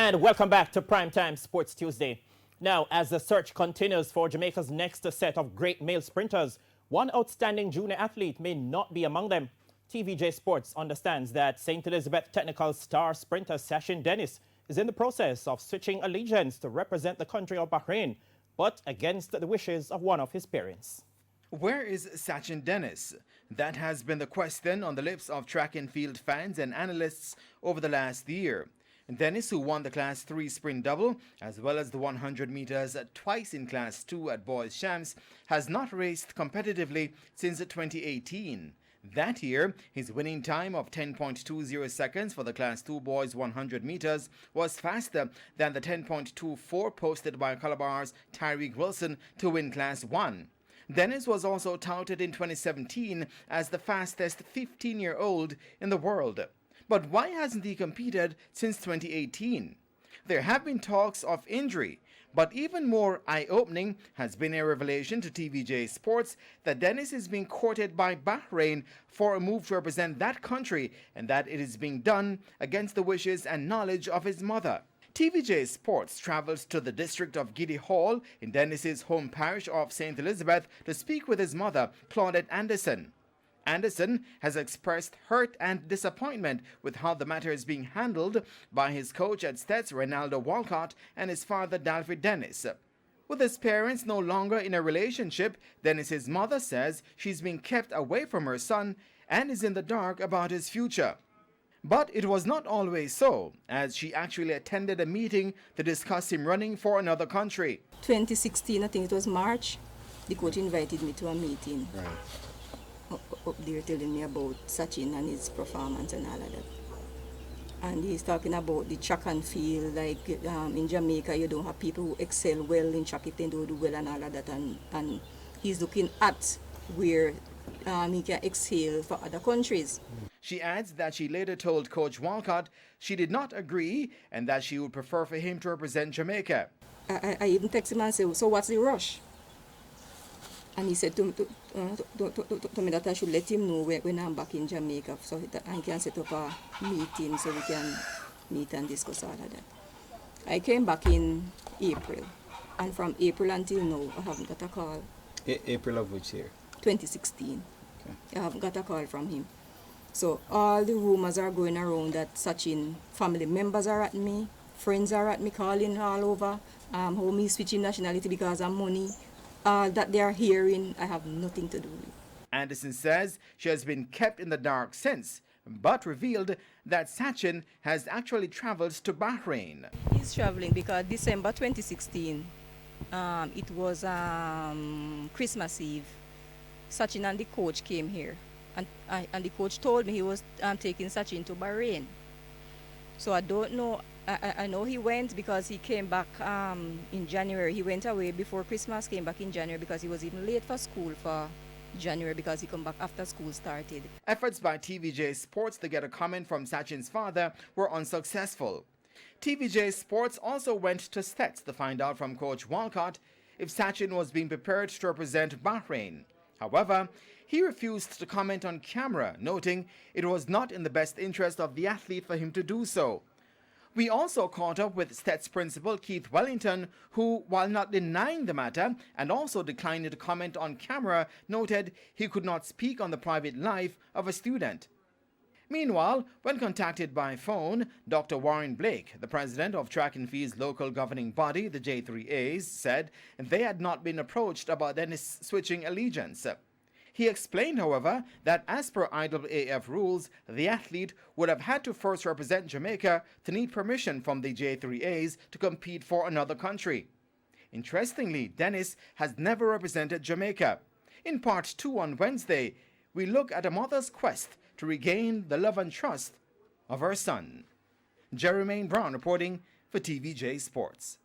And welcome back to Primetime Sports Tuesday. Now, as the search continues for Jamaica's next set of great male sprinters, one outstanding junior athlete may not be among them. TVJ Sports understands that St. Elizabeth Technical star sprinter Sachin Dennis is in the process of switching allegiance to represent the country of Bahrain, but against the wishes of one of his parents. Where is Sachin Dennis? That has been the question on the lips of track and field fans and analysts over the last year. Dennis, who won the Class 3 sprint double, as well as the 100 meters twice in Class 2 at Boys Champs, has not raced competitively since 2018. That year, his winning time of 10.20 seconds for the Class 2 boys 100 meters was faster than the 10.24 posted by Calabar's Tyreek Wilson to win Class 1. Dennis was also touted in 2017 as the fastest 15-year-old in the world. But why hasn't he competed since 2018? There have been talks of injury, but even more eye-opening has been a revelation to TVJ Sports that Dennis is being courted by Bahrain for a move to represent that country, and that it is being done against the wishes and knowledge of his mother. TVJ Sports travels to the district of Giddy Hall in Dennis's home parish of St. Elizabeth to speak with his mother, Claudette Anderson. Anderson has expressed hurt and disappointment with how the matter is being handled by his coach at Stets, Reynaldo Walcott, and his father, Dalford Dennis. With his parents no longer in a relationship, Dennis's mother says she's being kept away from her son and is in the dark about his future. But it was not always so, as she actually attended a meeting to discuss him running for another country. 2016, I think it was March, the coach invited me to a meeting. Right. Up there telling me about Sachin and his performance and all of that. And he's talking about the track and field, like in Jamaica you don't have people who excel well in track if they don't do well and all of that. And he's looking at where he can excel for other countries. She adds that she later told Coach Walcott she did not agree and that she would prefer for him to represent Jamaica. I even texted him and said, so what's the rush? And he said to me that I should let him know when I'm back in Jamaica so that I can set up a meeting so we can meet and discuss all of that. I came back in April, and from April until now, I haven't got a call. April of which year? 2016. Okay. I haven't got a call from him. So all the rumors are going around that Sachin family members are at me, friends are at me calling all over, how me switching nationality because of money. That they are hearing, I have nothing to do with. Anderson says she has been kept in the dark since, but revealed that Sachin has actually traveled to Bahrain. He's traveling because December 2016, it was Christmas Eve. Sachin and the coach came here, and the coach told me he was taking Sachin to Bahrain. So I don't know. I know he went because he came back in January. He went away before Christmas, came back in January because he was even late for school for January because he come back after school started. Efforts by TVJ Sports to get a comment from Sachin's father were unsuccessful. TVJ Sports also went to Stets to find out from Coach Walcott if Sachin was being prepared to represent Bahrain. However, he refused to comment on camera, noting it was not in the best interest of the athlete for him to do so. We also caught up with Stets principal Keith Wellington, who, while not denying the matter and also declining to comment on camera, noted he could not speak on the private life of a student. Meanwhile, when contacted by phone, Dr. Warren Blake, the president of Track and Field's local governing body, the J3As, said they had not been approached about Dennis switching allegiance. He explained, however, that as per IAAF rules, the athlete would have had to first represent Jamaica to need permission from the J3As to compete for another country. Interestingly, Dennis has never represented Jamaica. In part 2 on Wednesday, we look at a mother's quest to regain the love and trust of her son. Jermaine Brown reporting for TVJ Sports.